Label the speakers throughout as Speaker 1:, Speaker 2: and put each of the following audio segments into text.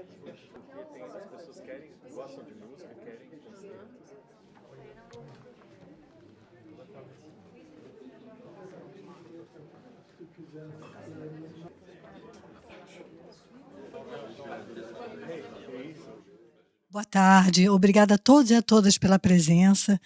Speaker 1: Porque as pessoas gostam de música, querem concertos.
Speaker 2: Boa tarde, obrigada a todos e a todas pela presença.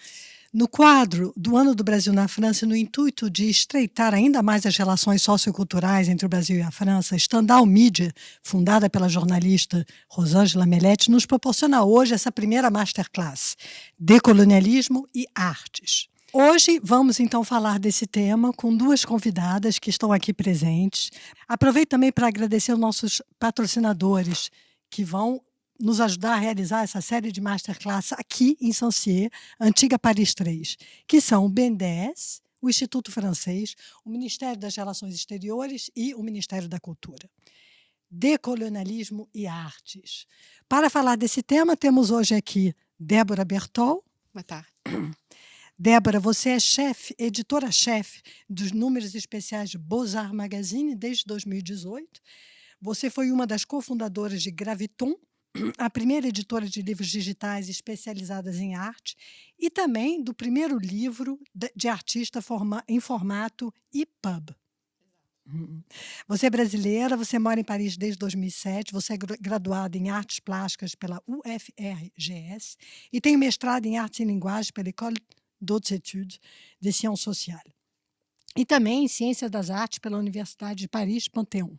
Speaker 2: No quadro do Ano do Brasil na França, no intuito de estreitar ainda mais as relações socioculturais entre o Brasil e a França, Stendhal Mídia, fundada pela jornalista Rosângela Melete, nos proporciona hoje essa primeira masterclass, Decolonialismo e Artes. Hoje vamos então falar desse tema com duas convidadas que estão aqui presentes. Aproveito também para agradecer aos nossos patrocinadores que vão nos ajudar a realizar essa série de masterclass aqui em Sancier, antiga Paris 3, que são o BNDES, o Instituto Francês, o Ministério das Relações Exteriores e o Ministério da Cultura. Decolonialismo e artes. Para falar desse tema, temos hoje aqui Débora Bertol.
Speaker 3: Boa tarde.
Speaker 2: Débora, você é editora-chefe dos números especiais de Beaux-Arts Magazine desde 2018. Você foi uma das cofundadoras de Graviton, a primeira editora de livros digitais especializadas em arte, e também do primeiro livro de artista em formato EPUB. Você é brasileira, você mora em Paris desde 2007, você é graduada em artes plásticas pela UFRGS e tem mestrado em artes e linguagem pela École d'Hautes Études de Sciences Sociales. E também em Ciências das Artes pela Universidade de Paris Panthéon.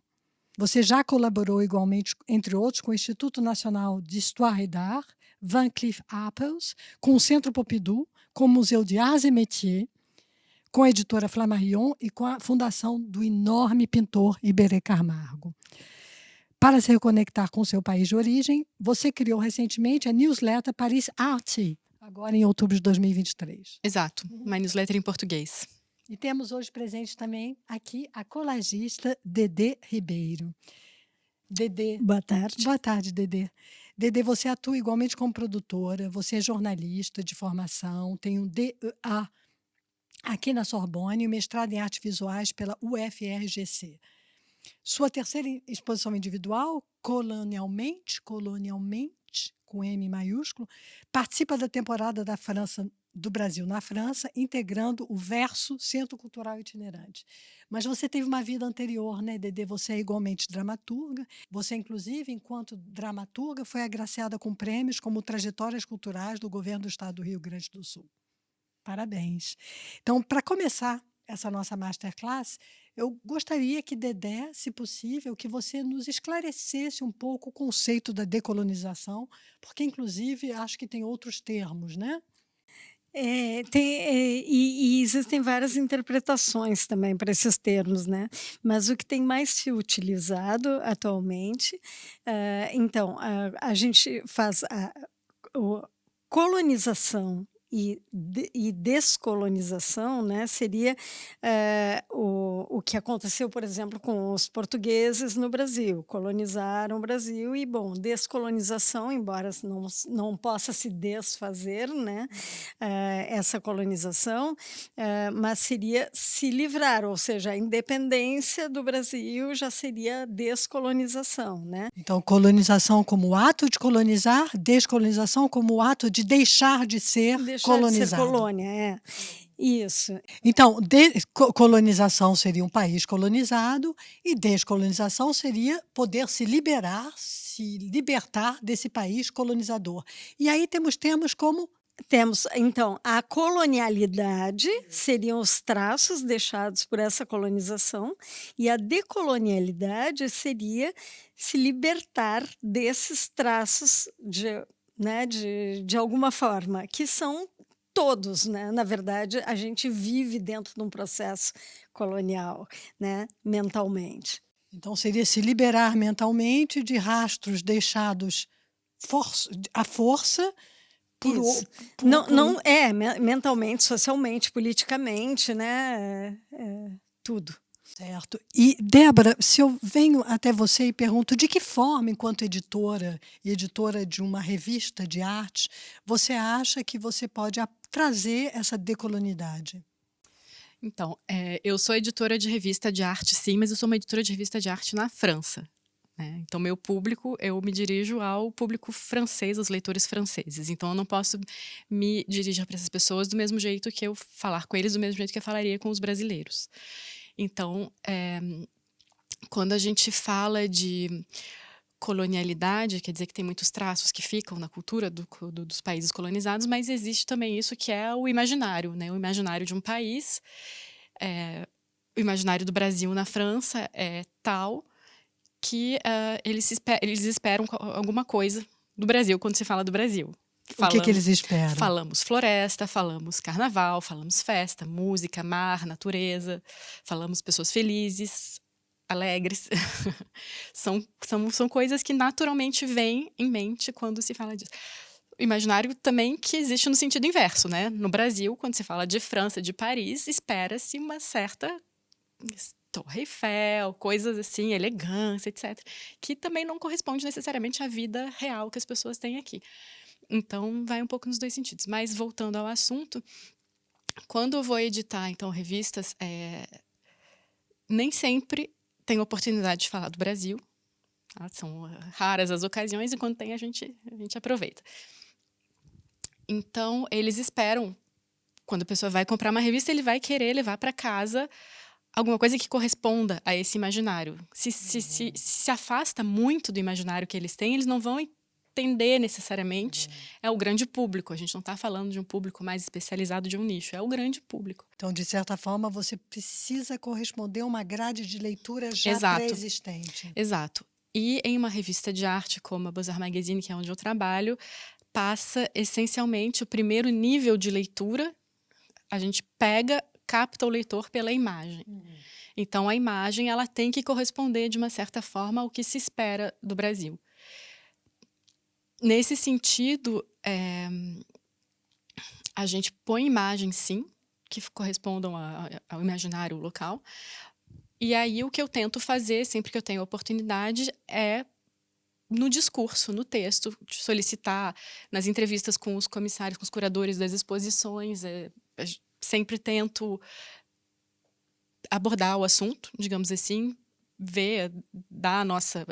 Speaker 2: Você já colaborou igualmente, entre outros, com o Instituto Nacional de Histoire et d'Art, Van Cleef Arpels, com o Centro Pompidou, com o Museu de Arts et Métiers, com a editora Flammarion e com a fundação do enorme pintor Iberê Camargo. Para se reconectar com seu país de origem, você criou recentemente a newsletter Paris Arte, agora em outubro de 2023.
Speaker 3: Exato, uma newsletter em português.
Speaker 2: E temos hoje presente também aqui a colagista Dedê Ribeiro. Dedê.
Speaker 4: Boa tarde.
Speaker 2: Boa tarde, Dedê. Dedê, você atua igualmente como produtora, você é jornalista de formação, tem um DEA aqui na Sorbonne e um mestrado em artes visuais pela UFRGC. Sua terceira exposição individual, Colonialmente, com M maiúsculo, participa da temporada do Brasil na França, integrando o Verso Centro Cultural Itinerante. Mas você teve uma vida anterior, né, Dedê? Você é igualmente dramaturga. Você, inclusive, enquanto dramaturga, foi agraciada com prêmios como Trajetórias Culturais do Governo do Estado do Rio Grande do Sul. Parabéns. Então, para começar essa nossa masterclass, eu gostaria que, Dedé, se possível, que você nos esclarecesse um pouco o conceito da decolonização, porque, inclusive, acho que tem outros termos, né?
Speaker 4: E existem várias interpretações também para esses termos, né? Mas o que tem mais se utilizado atualmente, então, a gente faz a colonização e descolonização, né, seria o que aconteceu, por exemplo, com os portugueses no Brasil. Colonizaram o Brasil e, bom, descolonização, embora não possa se desfazer, né, essa colonização, mas seria se livrar, ou seja, a independência do Brasil já seria descolonização, né?
Speaker 2: Então, colonização como o ato de colonizar, descolonização como o ato de deixar de ser colonizado.
Speaker 4: De ser colônia, Isso.
Speaker 2: Então, colonização seria um país colonizado e descolonização seria poder se libertar desse país colonizador. E aí temos termos como...
Speaker 4: Temos, então, a colonialidade seriam os traços deixados por essa colonização e a decolonialidade seria se libertar desses traços de alguma forma, que são todos, né? Na verdade, a gente vive dentro de um processo colonial, né? Mentalmente.
Speaker 2: Então, seria se liberar mentalmente de rastros deixados à força.
Speaker 4: Não é mentalmente, socialmente, politicamente, né? Tudo.
Speaker 2: Certo. E, Débora, se eu venho até você e pergunto de que forma, enquanto editora e editora de uma revista de arte, você acha que você pode trazer essa decolonialidade?
Speaker 3: Então, eu sou editora de revista de arte, sim, mas eu sou uma editora de revista de arte na França. né? Então, meu público, eu me dirijo ao público francês, aos leitores franceses. Então, eu não posso me dirigir para essas pessoas do mesmo jeito que eu falar com eles, do mesmo jeito que eu falaria com os brasileiros. Então, quando a gente fala de colonialidade, quer dizer que tem muitos traços que ficam na cultura dos países colonizados, mas existe também isso que é o imaginário, né? O imaginário de um país, o imaginário do Brasil na França é tal que eles esperam alguma coisa do Brasil quando se fala do Brasil.
Speaker 2: O que eles esperam?
Speaker 3: Falamos floresta, falamos carnaval, falamos festa, música, mar, natureza, falamos pessoas felizes, alegres. São coisas que naturalmente vêm em mente quando se fala disso. O imaginário também que existe no sentido inverso, né? No Brasil, quando se fala de França, de Paris, espera-se uma certa Torre Eiffel, coisas assim, elegância, etc., que também não corresponde necessariamente à vida real que as pessoas têm aqui. Então, vai um pouco nos dois sentidos. Mas, voltando ao assunto, quando eu vou editar, então, revistas, nem sempre tenho oportunidade de falar do Brasil. Tá? São raras as ocasiões e quando tem, a gente aproveita. Então, eles esperam, quando a pessoa vai comprar uma revista, ele vai querer levar para casa alguma coisa que corresponda a esse imaginário. Se afasta muito do imaginário que eles têm, eles não vão entender necessariamente. É o grande público. A gente não está falando de um público mais especializado de um nicho. É o grande público.
Speaker 2: Então, de certa forma, você precisa corresponder a uma grade de leitura já pré-existente.
Speaker 3: Exato. E em uma revista de arte como a Beaux-Arts Magazine, que é onde eu trabalho, passa essencialmente o primeiro nível de leitura. A gente capta o leitor pela imagem. Então, a imagem ela tem que corresponder, de uma certa forma, ao que se espera do Brasil. Nesse sentido, a gente põe imagens, sim, que correspondam ao imaginário local. E aí, o que eu tento fazer, sempre que eu tenho oportunidade, é, no discurso, no texto, solicitar, nas entrevistas com os comissários, com os curadores das exposições, sempre tento abordar o assunto, digamos assim, dar a nossa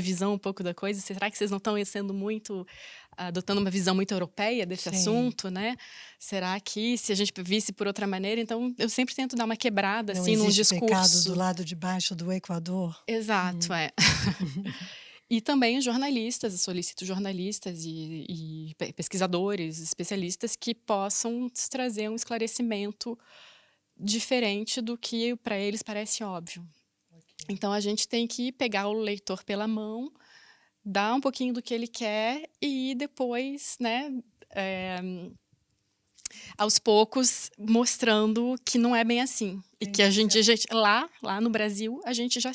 Speaker 3: visão um pouco da coisa. Será que vocês não estão adotando uma visão muito europeia desse assunto, né? Será que se a gente visse por outra maneira? Então, eu sempre tento dar uma quebrada, assim, num discurso.
Speaker 2: Não existe pecado do lado de baixo do Equador?
Speaker 3: Exato, E também jornalistas, eu solicito jornalistas e pesquisadores, especialistas que possam trazer um esclarecimento diferente do que para eles parece óbvio. Então, a gente tem que pegar o leitor pela mão, dar um pouquinho do que ele quer e depois, né, aos poucos, mostrando que não é bem assim. E que a gente lá no Brasil, a gente já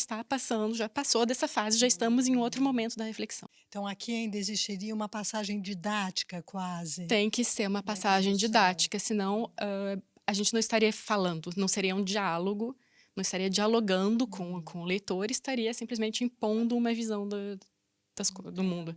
Speaker 3: passou dessa fase, já estamos em outro momento da reflexão.
Speaker 2: Então, aqui ainda existiria uma passagem didática, quase.
Speaker 3: Tem que ser uma passagem didática, senão a gente não estaria falando, não seria um diálogo, não estaria dialogando com o leitor, estaria simplesmente impondo uma visão do mundo.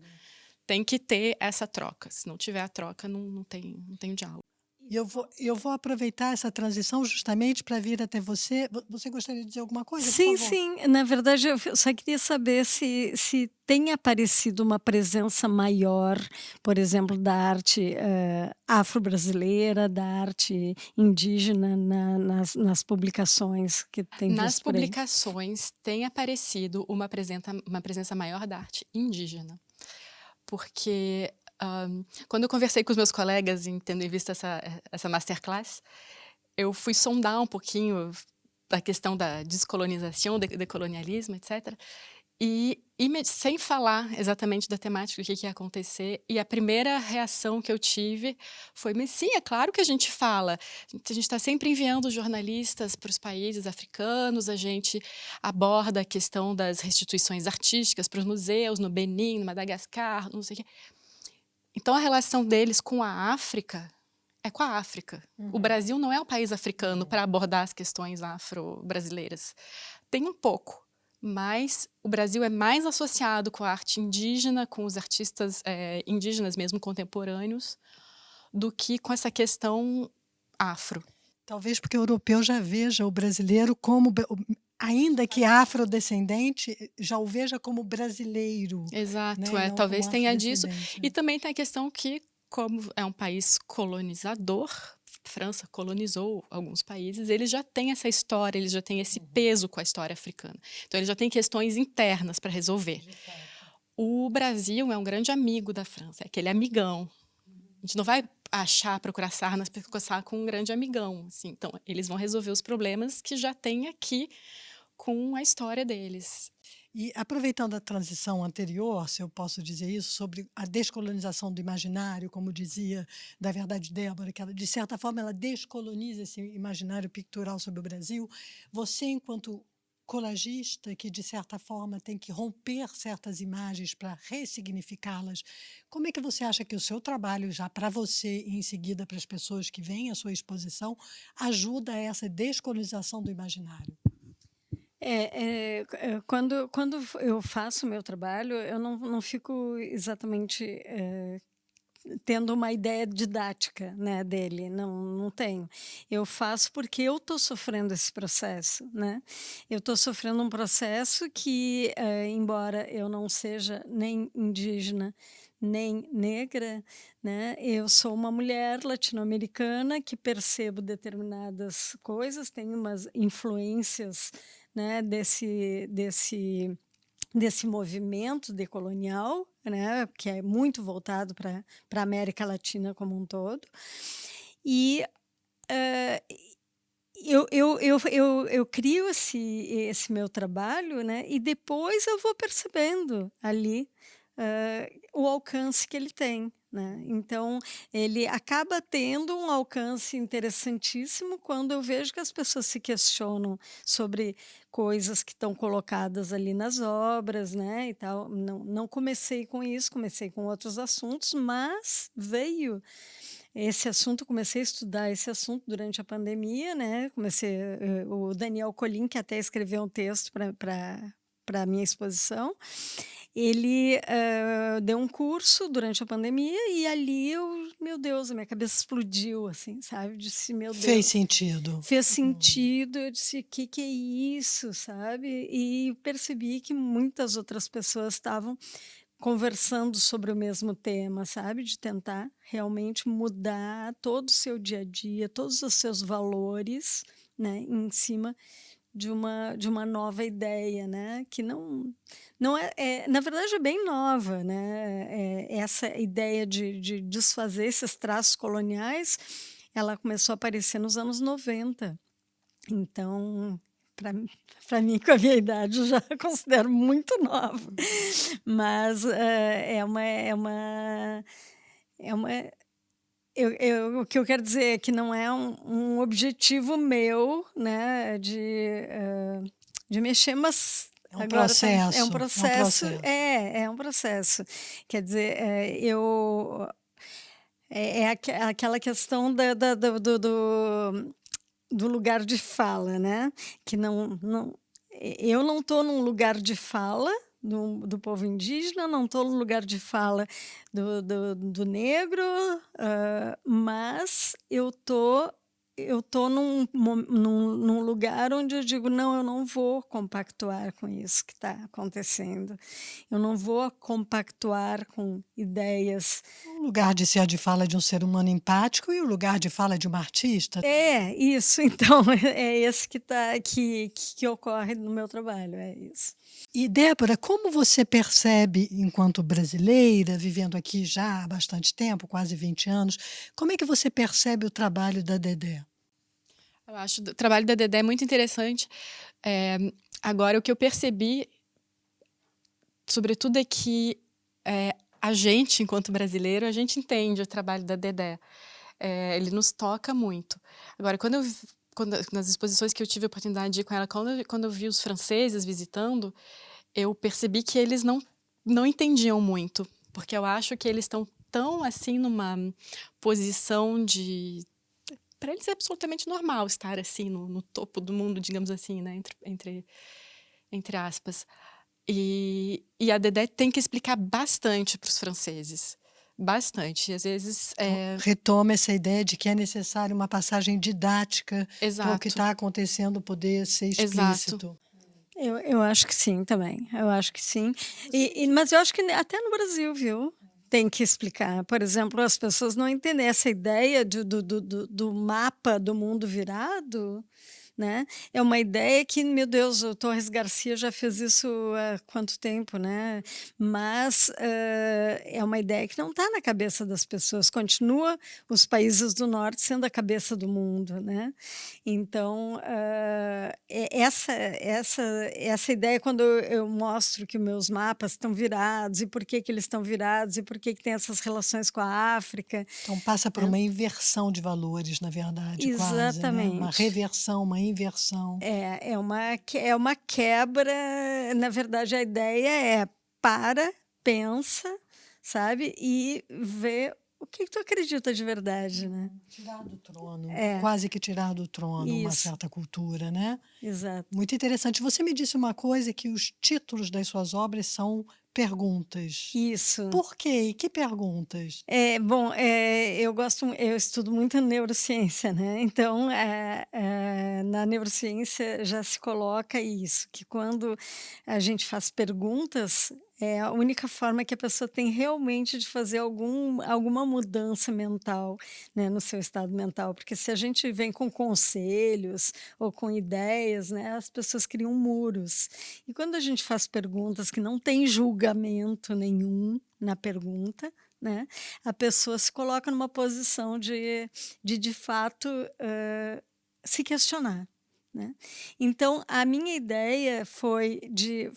Speaker 3: Tem que ter essa troca. Se não tiver a troca, não tem diálogo.
Speaker 2: E eu vou aproveitar essa transição justamente para vir até você. Você gostaria de dizer alguma coisa,
Speaker 4: Sim,
Speaker 2: por favor?
Speaker 4: sim. Na verdade, eu só queria saber se tem aparecido uma presença maior, por exemplo, da arte afro-brasileira, da arte indígena nas publicações que tem visto
Speaker 3: Nas
Speaker 4: por aí.
Speaker 3: publicações tem aparecido uma presença maior da arte indígena. Porque quando eu conversei com os meus colegas, tendo em vista essa masterclass, eu fui sondar um pouquinho da questão da descolonização, decolonialismo, etc. E sem falar exatamente da temática, do que ia acontecer, e a primeira reação que eu tive foi, mas sim, é claro que a gente fala. A gente está sempre enviando jornalistas para os países africanos, a gente aborda a questão das restituições artísticas para os museus, no Benin, no Madagascar, não sei o quê. Então, a relação deles com a África é com a África. O Brasil não é um país africano para abordar as questões afro-brasileiras. Tem um pouco, mas o Brasil é mais associado com a arte indígena, com os artistas indígenas mesmo contemporâneos, do que com essa questão afro.
Speaker 2: Talvez porque o europeu já veja o brasileiro como ainda que afrodescendente, já o veja como brasileiro,
Speaker 3: Exato,
Speaker 2: né? Não
Speaker 3: talvez
Speaker 2: como
Speaker 3: tenha disso.
Speaker 2: afrodescendente,
Speaker 3: E
Speaker 2: né?
Speaker 3: também tem a questão que, como é um país colonizador, França colonizou alguns países, eles já têm essa história, eles já têm esse peso com a história africana. Então, eles já têm questões internas para resolver. O Brasil é um grande amigo da França, é aquele amigão. A gente não vai procurar sarnas para coçar com um grande amigão. Assim. Então, eles vão resolver os problemas que já tem aqui com a história deles.
Speaker 2: E aproveitando a transição anterior, se eu posso dizer isso, sobre a descolonização do imaginário, como dizia, da verdade, Débora, que ela, de certa forma, ela descoloniza esse imaginário pictural sobre o Brasil. Você, enquanto colagista, que de certa forma tem que romper certas imagens para ressignificá-las, como é que você acha que o seu trabalho, já para você e em seguida para as pessoas que veem a sua exposição, ajuda a essa descolonização do imaginário?
Speaker 4: Quando eu faço o meu trabalho, eu não fico exatamente tendo uma ideia didática, né, dele, não tenho. Eu faço porque eu estou sofrendo esse processo, né? Eu estou sofrendo um processo que, embora eu não seja nem indígena, nem negra, né? Eu sou uma mulher latino-americana que percebo determinadas coisas, tenho umas influências, né, desse movimento decolonial, né, que é muito voltado para a América Latina como um todo. E eu crio esse meu trabalho, né, e depois eu vou percebendo ali o alcance que ele tem. Né? Então, ele acaba tendo um alcance interessantíssimo quando eu vejo que as pessoas se questionam sobre coisas que estão colocadas ali nas obras, né, e tal. Não comecei com isso, comecei com outros assuntos, mas veio esse assunto, comecei a estudar esse assunto durante a pandemia, né? O Daniel Colin, que até escreveu um texto para a minha exposição, ele deu um curso durante a pandemia e ali meu Deus, a minha cabeça explodiu, assim, sabe? Eu disse, meu Deus.
Speaker 2: Fez sentido.
Speaker 4: Fez sentido, eu disse, o que é isso, sabe? E percebi que muitas outras pessoas estavam conversando sobre o mesmo tema, sabe? De tentar realmente mudar todo o seu dia a dia, todos os seus valores, né? Em cima de uma nova ideia, né? Que não na verdade é bem nova, né? Essa ideia de desfazer esses traços coloniais, ela começou a aparecer nos anos 90. Então, para mim, com a minha idade, eu já considero muito nova. Mas o que eu quero dizer é que não é um objetivo meu, né, de mexer, mas
Speaker 2: É um
Speaker 4: agora
Speaker 2: processo.
Speaker 4: é um processo. É um processo. Quer dizer, aquela questão do lugar de fala, né? Que eu não estou num lugar de fala do povo indígena, não estou no lugar de fala do negro, mas eu tô num lugar onde eu digo, não, eu não vou compactuar com isso que está acontecendo. Eu não vou compactuar com ideias.
Speaker 2: O lugar de ser de fala de um ser humano empático e o lugar de fala de uma artista.
Speaker 4: É isso, então, é esse que ocorre no meu trabalho, é isso.
Speaker 2: E, Débora, como você percebe, enquanto brasileira, vivendo aqui já há bastante tempo, quase 20 anos, como é que você percebe o trabalho da Dedé?
Speaker 3: Eu acho o trabalho da Dedé muito interessante. Agora, o que eu percebi, sobretudo, é que a gente, enquanto brasileiro, a gente entende o trabalho da Dedé. Ele nos toca muito. Agora, nas exposições que eu tive a oportunidade de ir com ela, quando eu vi os franceses visitando, eu percebi que eles não entendiam muito, porque eu acho que eles estão tão assim numa posição de... Para eles é absolutamente normal estar assim no topo do mundo, digamos assim, né? Entre aspas. E a Dedé tem que explicar bastante para os franceses. Bastante. E às vezes...
Speaker 2: Retoma essa ideia de que é necessário uma passagem didática para o que
Speaker 3: Exato.
Speaker 2: está acontecendo poder ser explícito.
Speaker 3: Exato.
Speaker 4: Eu acho que sim também, eu acho que sim. Mas eu acho que até no Brasil, viu? Tem que explicar. Por exemplo, as pessoas não entendem essa ideia do mapa do mundo virado, né? É uma ideia que, meu Deus, o Torres Garcia já fez isso há quanto tempo, né? Mas é uma ideia que não está na cabeça das pessoas. Continua os países do norte sendo a cabeça do mundo, né? Então, essa ideia, quando eu mostro que meus mapas estão virados, e por que eles estão virados, e por que tem essas relações com a África.
Speaker 2: Então passa por
Speaker 4: né?
Speaker 2: uma inversão de valores, na verdade, quase, né? Uma
Speaker 4: Exatamente.
Speaker 2: reversão, uma inversão.
Speaker 4: É uma quebra. Na verdade, a ideia é pensa, sabe? E vê o que tu acredita de verdade, né?
Speaker 2: Tirar do trono,
Speaker 4: É,
Speaker 2: quase que tirar do trono uma
Speaker 4: isso,
Speaker 2: certa cultura, né?
Speaker 4: exato.
Speaker 2: Muito interessante. Você me disse uma coisa, que os títulos das suas obras são perguntas.
Speaker 4: Isso.
Speaker 2: Por quê? E que perguntas?
Speaker 4: Bom, eu estudo muito neurociência, né? Então, na neurociência já se coloca isso, que quando a gente faz perguntas, é a única forma que a pessoa tem realmente de fazer alguma mudança mental, né, no seu estado mental. Porque se a gente vem com conselhos ou com ideias, né, as pessoas criam muros. E quando a gente faz perguntas que não tem julgamento nenhum na pergunta, né, a pessoa se coloca numa posição de fato, se questionar, né. Então, a minha ideia foi de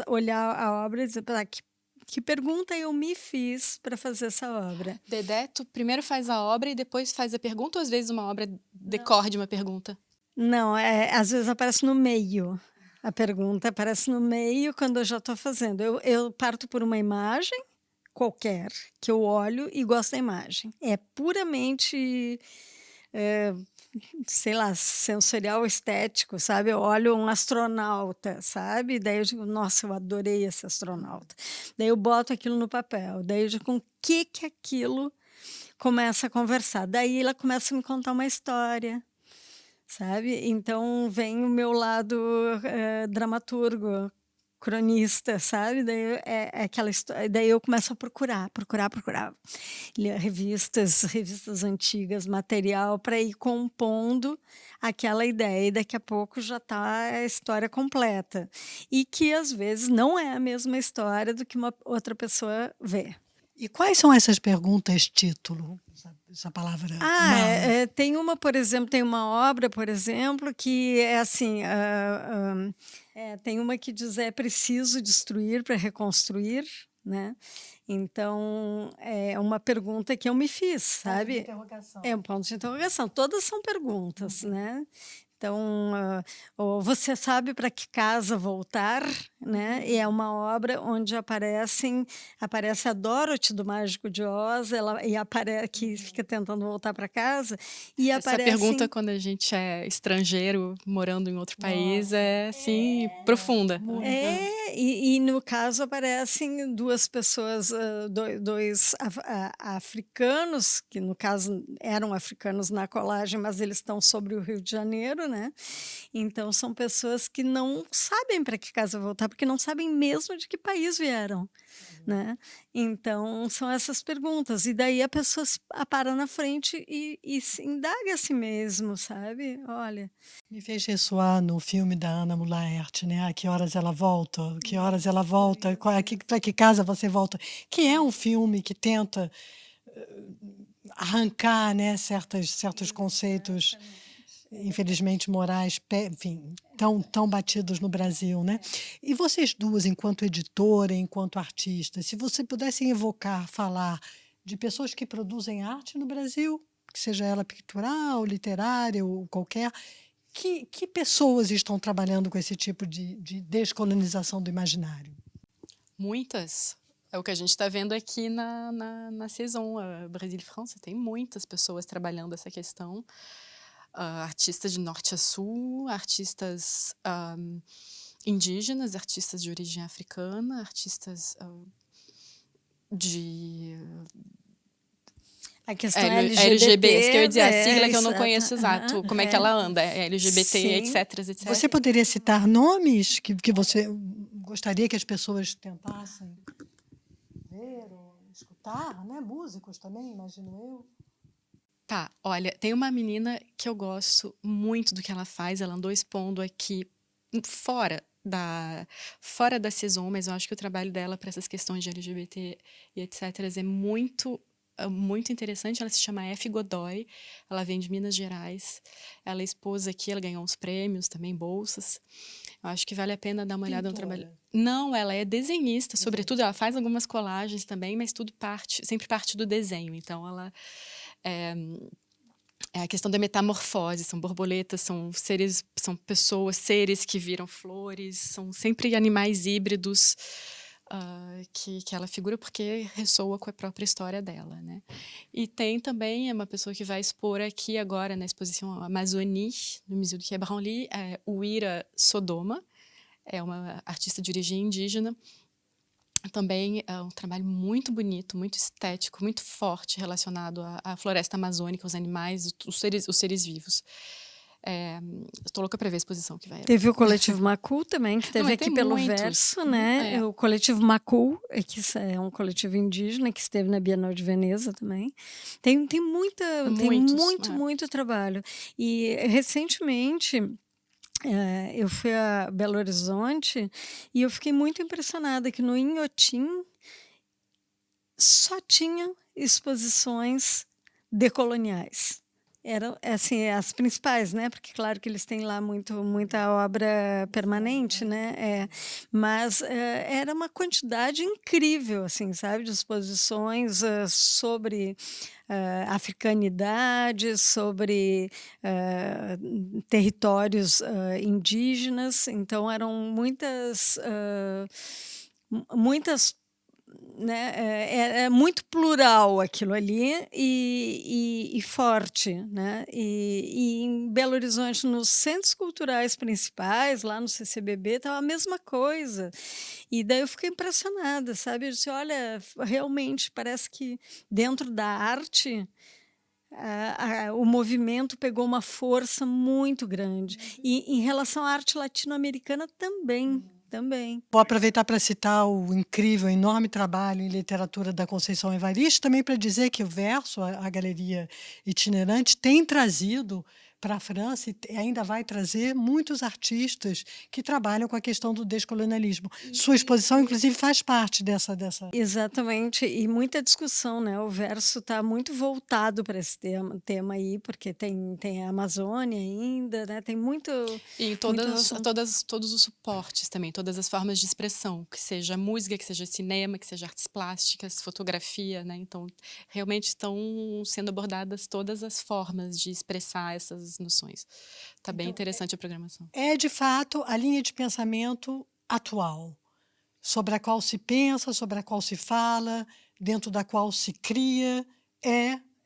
Speaker 4: olhar a obra e dizer: "Tá, que pergunta eu me fiz para fazer essa obra?".
Speaker 3: Dedé, tu primeiro faz a obra e depois faz a pergunta, ou às vezes uma obra decorre de uma pergunta?
Speaker 4: Não, às vezes aparece no meio. A pergunta aparece no meio quando eu já estou fazendo. Eu parto por uma imagem qualquer, que eu olho e gosto da imagem. É puramente, eh, sei lá, sensorial estético, sabe? Eu olho um astronauta, sabe? Daí eu digo: "Nossa, eu adorei esse astronauta". Daí eu boto aquilo no papel, daí eu digo com o que aquilo começa a conversar. Daí ela começa a me contar uma história, sabe? Então vem o meu lado, dramaturgo, cronista, sabe? Daí é aquela história. Daí eu começo a procurar. Ler revistas antigas, material para ir compondo aquela ideia. E daqui a pouco já está a história completa. E que às vezes não é a mesma história do que uma outra pessoa vê.
Speaker 2: E quais são essas perguntas título? Essa palavra
Speaker 4: Tem uma obra, por exemplo, que é assim, tem uma que diz: "É preciso destruir para reconstruir", né. Então, é uma pergunta que eu me fiz, sabe.
Speaker 2: interrogação.
Speaker 4: É um ponto de interrogação, todas são perguntas, né. Então, ou "Você sabe para que casa voltar?", né, e é uma obra onde aparece a Dorothy do Mágico de Oz, que fica tentando voltar para casa, e
Speaker 3: Essa pergunta,
Speaker 4: aparecem
Speaker 3: quando a gente é estrangeiro, morando em outro país, é assim, profunda.
Speaker 4: e no caso aparecem 2 pessoas, 2 africanos, que no caso eram africanos na colagem, mas eles estão sobre o Rio de Janeiro, né. Então são pessoas que não sabem para que casa voltar, porque não sabem mesmo de que país vieram, né. Então são essas perguntas, e daí a pessoa para na frente e se indaga a si mesmo, sabe. Olha,
Speaker 2: Me fez ressoar no filme da Ana Mulaert, né? A que horas ela volta? Que horas ela volta? Para que casa você volta? Que é um filme que tenta arrancar, né, certos conceitos, infelizmente morais, enfim, tão batidos no Brasil, né? E vocês duas, enquanto editora, enquanto artistas, se você pudessem evocar, falar de pessoas que produzem arte no Brasil, que seja ela pictural, literária ou qualquer, que pessoas estão trabalhando com esse tipo de descolonização do imaginário?
Speaker 3: Muitas. É o que a gente está vendo aqui na Saison, Brasil-França. Tem muitas pessoas trabalhando essa questão. Artistas de norte a sul, artistas indígenas, artistas de origem africana, artistas de
Speaker 4: A questão
Speaker 3: LGBT, isso que eu ia dizer, a sigla que eu não
Speaker 4: exato.
Speaker 3: conheço exato, como é que ela anda, LGBT,
Speaker 4: Sim.
Speaker 3: etc, etc.
Speaker 2: Você poderia citar nomes que você gostaria que as pessoas tentassem ver ou escutar, né? Músicos também, imagino eu.
Speaker 3: Tá, olha, tem uma menina que eu gosto muito do que ela faz, ela andou expondo aqui fora da Saison, mas eu acho que o trabalho dela para essas questões de LGBT e etc é muito interessante. Ela se chama F. Godoy, ela vem de Minas Gerais, ela expôs aqui, ela ganhou uns prêmios, também bolsas. Eu acho que vale a pena dar uma olhada no trabalho. Não, ela é desenhista, sobretudo, ela faz algumas colagens também, mas tudo sempre parte do desenho. Então, ela é a questão da metamorfose, são borboletas, são seres, são pessoas, seres que viram flores, são sempre animais híbridos que ela figura porque ressoa com a própria história dela, né? E tem também uma pessoa que vai expor aqui agora na exposição Amazonie, no Museu do Quai Branly, Uira Sodoma, é uma artista de origem indígena. Também é um trabalho muito bonito, muito estético, muito forte relacionado à floresta amazônica, aos animais, os seres vivos. Estou louca para ver a exposição que vai haver.
Speaker 4: Teve o Coletivo Macul também, que esteve aqui pelo
Speaker 3: muitos.
Speaker 4: Verso, né? O Coletivo Macul, que é um coletivo indígena que esteve na Bienal de Veneza também. Tem muito trabalho. E recentemente eu fui a Belo Horizonte e eu fiquei muito impressionada que no Inhotim só tinha exposições decoloniais. Eram assim as principais, né? Porque claro que eles têm lá muita obra permanente, né? Mas era uma quantidade incrível, assim, sabe, de exposições sobre africanidade, sobre territórios indígenas. Então eram muitas né, é muito plural aquilo ali e forte, né? E em Belo Horizonte, nos centros culturais principais, lá no CCBB, estava a mesma coisa. E daí eu fiquei impressionada, sabe? Eu disse, olha, realmente parece que dentro da arte o movimento pegou uma força muito grande. E em relação à arte latino-americana também.
Speaker 2: Vou aproveitar para citar o incrível, enorme trabalho em literatura da Conceição Evaristo, também para dizer que o Verso, a galeria itinerante, tem trazido para a França e ainda vai trazer muitos artistas que trabalham com a questão do descolonialismo. Sua exposição, inclusive, faz parte dessa...
Speaker 4: Exatamente, e muita discussão, né? O Verso está muito voltado para esse tema aí, porque tem a Amazônia ainda, né? Tem muito...
Speaker 3: E em todos os suportes também, todas as formas de expressão, que seja música, que seja cinema, que seja artes plásticas, fotografia, né? Então, realmente estão sendo abordadas todas as formas de expressar essas noções. Está bem interessante a programação.
Speaker 2: É, de fato, a linha de pensamento atual, sobre a qual se pensa, sobre a qual se fala, dentro da qual se cria,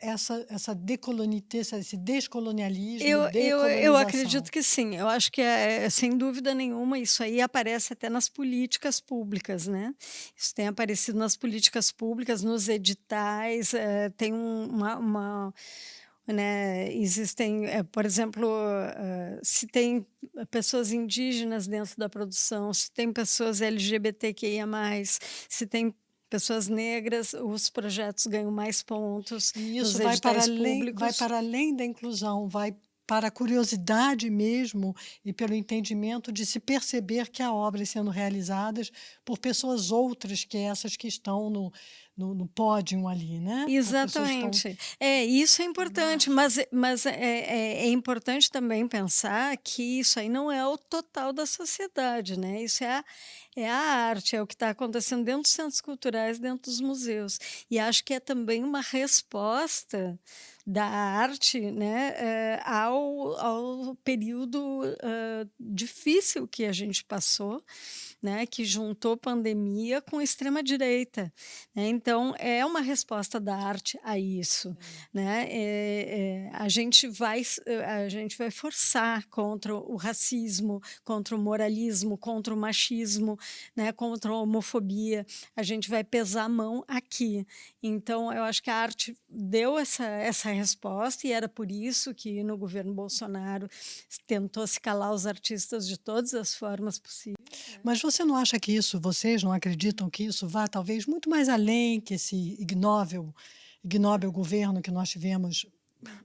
Speaker 2: essa decolonité, esse descolonialismo,
Speaker 4: eu acredito que sim. Eu acho que, sem dúvida nenhuma, isso aí aparece até nas políticas públicas, né? Isso tem aparecido nas políticas públicas, nos editais, tem né, existem, por exemplo, se tem pessoas indígenas dentro da produção, se tem pessoas LGBTQIA+, se tem pessoas negras, os projetos ganham mais pontos.
Speaker 2: E isso
Speaker 4: nos editais públicos.
Speaker 2: vai para além da inclusão, vai para a curiosidade mesmo e pelo entendimento de se perceber que há obras sendo realizadas por pessoas outras que essas que estão no pódio ali, né?
Speaker 4: Exatamente. Isso é importante, mas é importante também pensar que isso aí não é o total da sociedade, né? Isso é a arte, é o que está acontecendo dentro dos centros culturais, dentro dos museus. E acho que é também uma resposta da arte, né, ao período difícil que a gente passou, né, que juntou pandemia com extrema-direita. Né? Então, Então, é uma resposta da arte a isso, né? A gente vai forçar contra o racismo, contra o moralismo, contra o machismo, né? Contra a homofobia. A gente vai pesar a mão aqui. Então, eu acho que a arte deu essa resposta e era por isso que no governo Bolsonaro tentou se calar os artistas de todas as formas possíveis.
Speaker 2: Mas você não acha que vocês não acreditam que isso vá talvez muito mais além que esse ignóbil governo que nós tivemos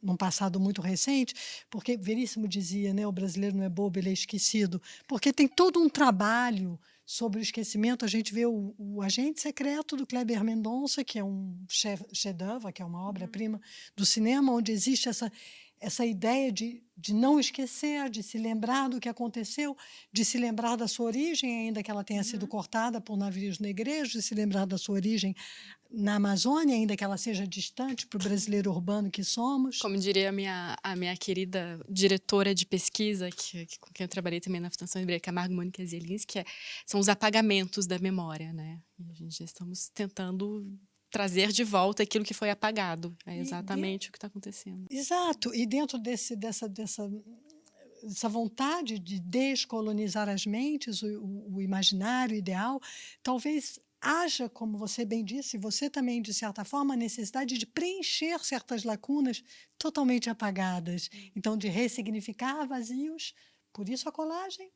Speaker 2: num passado muito recente? Porque Veríssimo dizia, né, o brasileiro não é bobo, ele é esquecido, porque tem todo um trabalho sobre o esquecimento. A gente vê o Agente Secreto do Kleber Mendonça, que é um chef-d'œuvre, que é uma obra-prima do cinema, onde existe essa ideia de não esquecer, de se lembrar do que aconteceu, de se lembrar da sua origem, ainda que ela tenha sido cortada por navios negreiros, de se lembrar da sua origem na Amazônia, ainda que ela seja distante para o brasileiro urbano que somos.
Speaker 3: Como diria a minha querida diretora de pesquisa, com quem eu trabalhei também na Fundação Ibérica, Camargo Mônica Zielinski, são os apagamentos da memória, né? E a gente estamos tentando trazer de volta aquilo que foi apagado. É exatamente o que está acontecendo.
Speaker 2: Exato. E dentro dessa vontade de descolonizar as mentes, o imaginário ideal, talvez haja, como você bem disse, você também, de certa forma, a necessidade de preencher certas lacunas totalmente apagadas. Então, de ressignificar vazios. Por isso a colagem.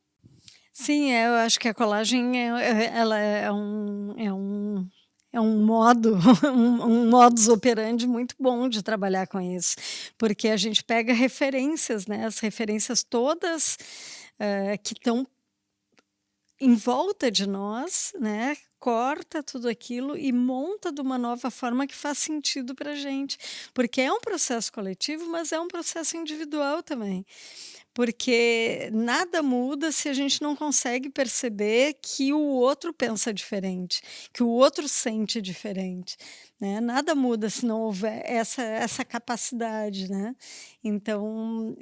Speaker 4: Sim, eu acho que a colagem ela é um modo, um modus operandi muito bom de trabalhar com isso, porque a gente pega referências, né? As referências todas que estão em volta de nós, né? Corta tudo aquilo e monta de uma nova forma que faz sentido para a gente, porque é um processo coletivo, mas é um processo individual também. Porque nada muda se a gente não consegue perceber que o outro pensa diferente, que o outro sente diferente, né? Nada muda se não houver essa capacidade, né? Então,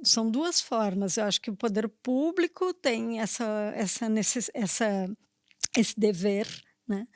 Speaker 4: são duas formas. Eu acho que o poder público tem esse dever, né?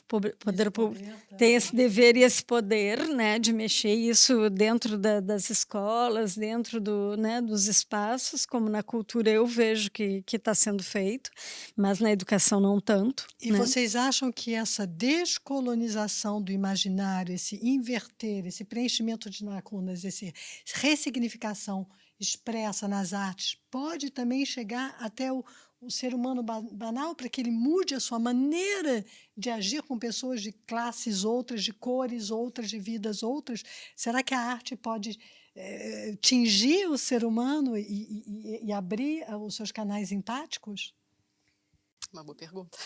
Speaker 4: Poder público tem esse dever e esse poder, né, de mexer isso dentro das escolas, dentro dos espaços, como na cultura eu vejo que está sendo feito, mas na educação não tanto.
Speaker 2: E vocês acham que essa descolonização do imaginário, esse inverter, esse preenchimento de lacunas, essa ressignificação expressa nas artes, pode também chegar até o ser humano banal, para que ele mude a sua maneira de agir com pessoas de classes outras, de cores outras, de vidas outras? Será que a arte pode tingir o ser humano e abrir os seus canais empáticos?
Speaker 3: Uma boa pergunta.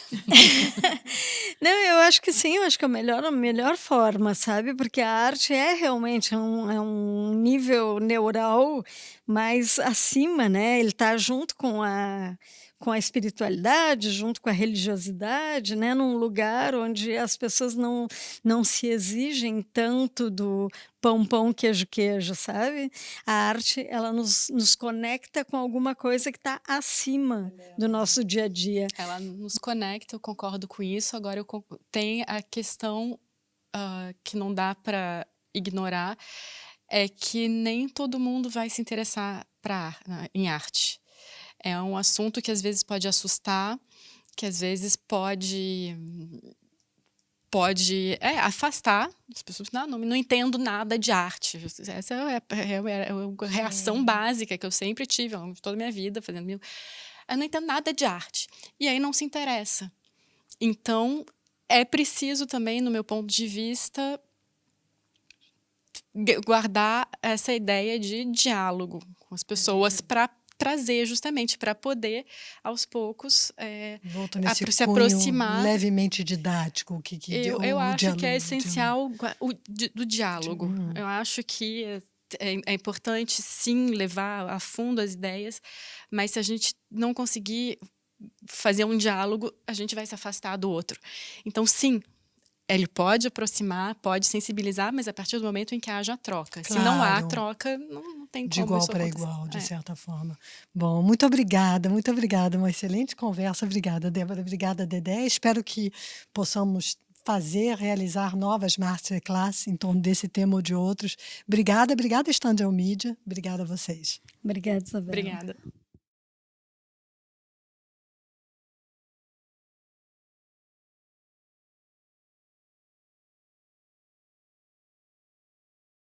Speaker 4: Não, eu acho que sim, eu acho que é a melhor forma, sabe? Porque a arte é realmente um nível neural mais acima, né? Ele está junto com a espiritualidade, junto com a religiosidade, né? Num lugar onde as pessoas não se exigem tanto do pão, queijo, sabe? A arte, ela nos conecta com alguma coisa que está acima do nosso dia a dia.
Speaker 3: Ela nos conecta, eu concordo com isso. Agora, tem a questão que não dá para ignorar, é que nem todo mundo vai se interessar em arte. É um assunto que às vezes pode assustar, que às vezes pode afastar as pessoas. Não entendo nada de arte. Essa é a reação básica que eu sempre tive ao longo de toda a minha vida, eu não entendo nada de arte. E aí não se interessa. Então, é preciso também, no meu ponto de vista, guardar essa ideia de diálogo com as pessoas para trazer justamente para poder, aos poucos, se aproximar.
Speaker 2: Levemente didático.
Speaker 3: Eu acho que é essencial do diálogo. Eu acho que é importante, sim, levar a fundo as ideias, mas se a gente não conseguir fazer um diálogo, a gente vai se afastar do outro. Então, sim, ele pode aproximar, pode sensibilizar, mas a partir do momento em que haja troca.
Speaker 2: Claro.
Speaker 3: Se não há troca, não tem como
Speaker 2: de igual
Speaker 3: isso
Speaker 2: para
Speaker 3: acontecer.
Speaker 2: igual, de certa forma. Bom, muito obrigada. Uma excelente conversa. Obrigada, Débora. Obrigada, Dedé. Espero que possamos realizar novas masterclass em torno desse tema ou de outros. Obrigada, Standard Media. Obrigada a vocês.
Speaker 4: Obrigada, Isabela.
Speaker 3: Obrigada.